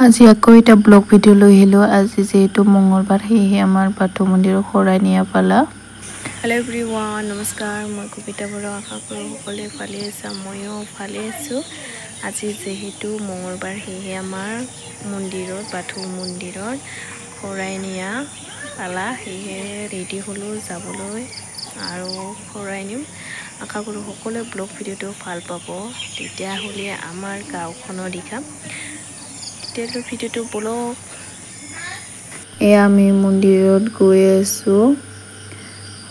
আজি আকৌ এটা ব্লগ ভিডিঅ' লৈ আহিলোঁ। আজি যিহেতু মঙ্গলবাৰ সেয়েহে আমাৰ বাথৌ মন্দিৰৰ শৰাই নিয়া পালা। হেল্ল' এভৰিৱান, নমস্কাৰ। মই কবিতা বৰুৱা। আশা কৰোঁ সকলোৱে ভালে আছা, ময়ো ভালে আছোঁ। আজি যিহেতু মঙ্গলবাৰ সেয়েহে আমাৰ মন্দিৰত বাথৌ মন্দিৰত শৰাই নিয়া পালা, সেয়েহে ৰেডি হ'লোঁ যাবলৈ আৰু শৰাই নিম। আশা কৰোঁ সকলোৱে ব্লগ ভিডিঅ'টো ভাল পাব। তেতিয়াহ'লে আমাৰ গাঁওখনৰ দেখাম। তেতিয়াহ'লে ভিডিঅ'টো বলক। এয়া আমি মন্দিৰত গৈ আছোঁ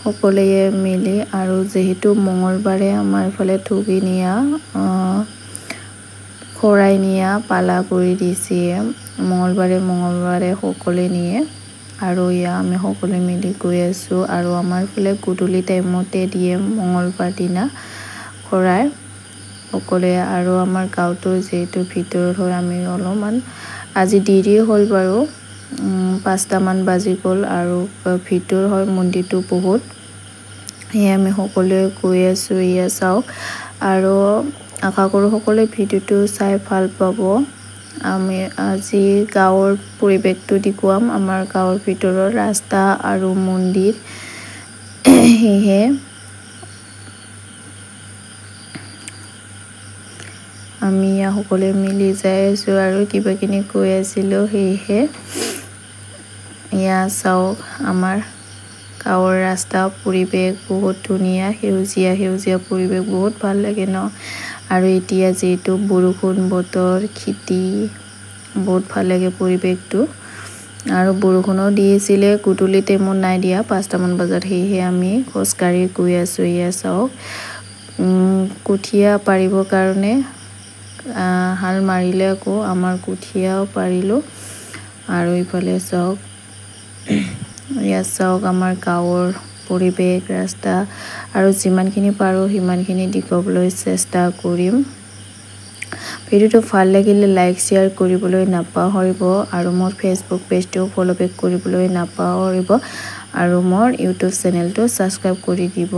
সকলোৱে মিলি, আৰু যিহেতু মঙ্গলবাৰে আমাৰ এইফালে ঠগি নিয়া শৰাই নিয়া পালা কৰি দিছে। মঙ্গলবাৰে সকলোৱে নিয়ে আৰু এয়া আমি সকলোৱে মিলি গৈ আছোঁ। আৰু আমাৰ ফালে গধূলি টাইমতে দিয়ে মঙ্গলবাৰ দিনা শৰাই সকলোৱে। আৰু আমাৰ গাঁৱটো যিহেতু ভিতৰত হয়, আমি অলপমান আজি দেৰি হ'ল বাৰু, 5টামান বাজি গ'ল আৰু ভিতৰ হয় মন্দিৰটো বহুত। সেয়ে আমি সকলোৱে গৈ আছোঁ। এয়া চাওক, আৰু আশা কৰোঁ সকলোৱে ভিডিঅ'টো চাই ভাল পাব। আমি আজি গাঁৱৰ পৰিৱেশটো দেখুৱাম, আমাৰ গাঁৱৰ ভিতৰৰ ৰাস্তা আৰু মন্দিৰ। সেয়েহে আমি সকলোৱে মিলি যাই আছোঁ আৰু কিবাকিনি কৈ আছিলোঁ। সেয়েহে এয়া চাওক, আমাৰ গাঁৱৰ ৰাস্তা পৰিৱেশ বহুত ধুনীয়া, সেউজীয়া পৰিৱেশ বহুত ভাল লাগে ন। আৰু এতিয়া যিহেতু বৰষুণ বতৰ, খেতি বহুত ভাল লাগে পৰিৱেশটো। আৰু বৰষুণো দি আছিলে, গধূলি টাইমত নাই দিয়া, 5টামান বজাত। সেয়েহে আমি খোজকাঢ়ি গৈ আছোঁ। এয়া চাওক, কঠীয়া পাৰিবৰ কাৰণে হাল মাৰিলে, আকৌ আমাৰ কঠীয়াও পাৰিলোঁ। আৰু ইফালে চাওক, ইয়াত চাওক আমাৰ গাঁৱৰ পৰিৱেশ, ৰাস্তা, আৰু যিমানখিনি পাৰোঁ সিমানখিনি দেখুৱাবলৈ চেষ্টা কৰিম। ভিডিঅ'টো ভাল লাগিলে লাইক শ্বেয়াৰ কৰিবলৈ নাপাহৰিব, আৰু মোৰ ফেচবুক পেজটো ফ'ল' বেক কৰিবলৈ নাপাহৰিব, আৰু মোৰ ইউটিউব চেনেলটো ছাবস্ক্ৰাইব কৰি দিব।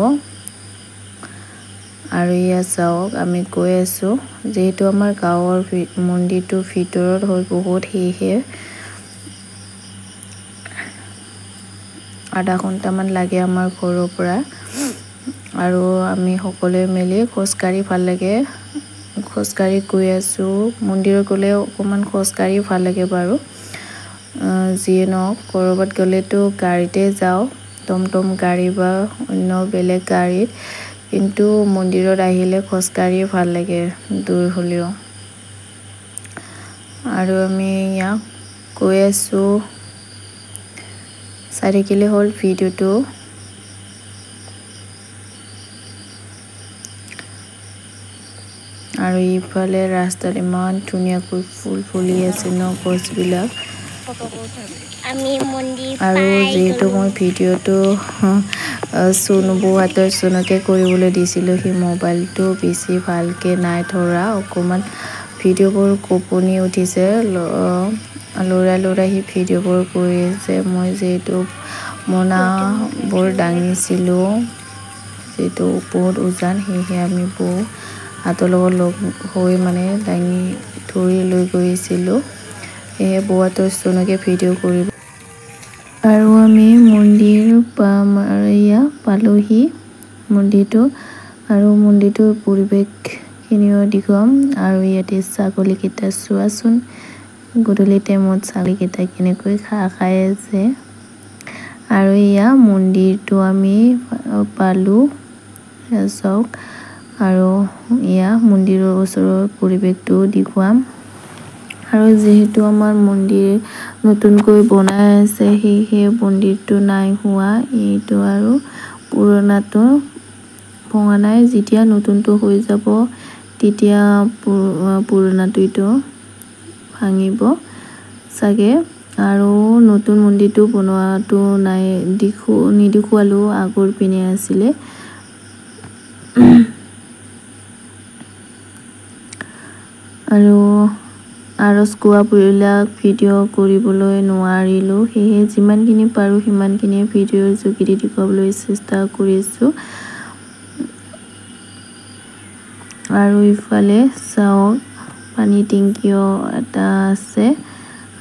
আৰু এয়া চাওক, আমি গৈ আছোঁ। যিহেতু আমাৰ গাঁৱৰ মন্দিৰটো ভিতৰত হয় বহুত, সেয়েহে আধা ঘণ্টামান লাগে আমাৰ ঘৰৰ পৰা। আৰু আমি সকলোৱে মিলি খোজকাঢ়ি ভাল লাগে, খোজকাঢ়ি গৈ আছোঁ। মন্দিৰত গ'লে অকণমান খোজকাঢ়ি ভাল লাগে বাৰু। যিয়ে নহওক, ক'ৰবাত গ'লেতো গাড়ীতে যাওঁ, টমটম গাড়ী বা অন্য বেলেগ গাড়ীত, কিন্তু মন্দিৰত আহিলে খোজকাঢ়ি ভাল লাগে, দূৰ হ'লেও। আৰু আমি ইয়াত গৈ আছোঁ, চাই থাকিলে হ'ল ভিডিঅ'টো। আৰু ইফালে ৰাস্তাত ইমান ধুনীয়াকৈ ফুল ফুলি আছে ন, গছবিলাক। আৰু যিহেতু মই ভিডিঅ'টো চুনু বৌহঁতৰ চুনুকে কৰিবলৈ দিছিলোঁ, সি মোবাইলটো বেছি ভালকৈ নাই ধৰা, অকণমান ভিডিঅ'বোৰ কঁপনি উঠিছে, লৰাই সি ভিডিঅ'বোৰ কৰি আছে। মই যিহেতু মোনাবোৰ দাঙিছিলোঁ, যিহেতু বহুত ওজন, সেয়েহে আমি বৌ হাতৰ লগত লগ হৈ মানে দাঙি ধৰি লৈ গৈছিলোঁ। সেয়ে বৌহঁতৰ চুনুকে ভিডিঅ' কৰিব। আৰু আমি মন্দিৰ পালোহি মন্দিৰটো, আৰু মন্দিৰটোৰ পৰিৱেশখিনিও দেখুৱাম। আৰু ইয়াতে ছাগলীকেইটা চোৱাচোন, গধূলি টাইমত ছাগলীকেইটা কেনেকৈ ঘাঁহ খাই আছে। আৰু এয়া মন্দিৰটো আমি পালোঁ, চাওক। আৰু এয়া মন্দিৰৰ ওচৰৰ পৰিৱেশটো দেখুৱাম। আৰু যিহেতু আমাৰ মন্দিৰ নতুনকৈ বনাই আছে, সেয়েহে মন্দিৰটো নাই হোৱা, এইটো আৰু পুৰণাটো ভঙা নাই। যেতিয়া নতুনটো হৈ যাব, তেতিয়া পুৰণাটো ভাঙিব চাগে। আৰু নতুন মন্দিৰটো বনোৱাটো নাই, নেদেখুৱালোঁ, আগৰ পিনে আছিলে। আৰু আৰজ গোৱাবিলাক ভিডিঅ' কৰিবলৈ নোৱাৰিলোঁ, সেয়েহে যিমানখিনি পাৰোঁ সিমানখিনি ভিডিঅ'ৰ যোগেদি দেখুৱাবলৈ চেষ্টা কৰিছোঁ। আৰু ইফালে চাওক, পানী টেংকিও এটা আছে।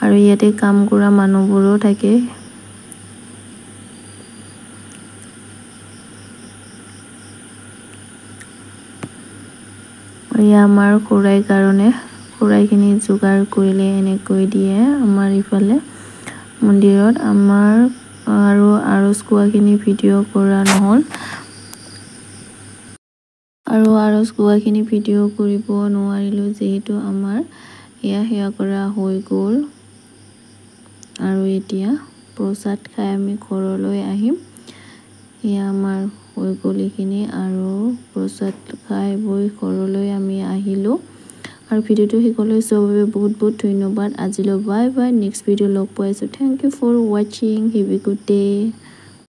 আৰু ইয়াতে কাম কৰা মানুহবোৰো থাকে। এয়া আমাৰ খুৰাই কাৰণে খুৰাইখিনি যোগাৰ কৰিলে এনেকৈ দিয়ে আমাৰ ইফালে মন্দিৰত। আমাৰ আৰু আৰজ গোৱাখিনি ভিডিঅ' কৰা নহ'ল, আৰু আৰজ গোৱাখিনি ভিডিঅ' কৰিব নোৱাৰিলোঁ যিহেতু আমাৰ এয়া সেৱা কৰা হৈ গ'ল। আৰু এতিয়া প্ৰসাদ খাই আমি ঘৰলৈ আহিম। এয়া আমাৰ হৈ গ'ল এইখিনি, আৰু প্ৰসাদ খাই বৈ ঘৰলৈ আমি আহিলোঁ। আৰু ভিডিঅ'টো শেষলৈ চোৱাৰ বাবে বহুত বহুত ধন্যবাদ। আজিলৈ বাই বাই, নেক্সট ভিডিঅ' লগ পাইছোঁ। থেংক ইউ ফৰ ৱাচিং, হেভ এ গুড ডে।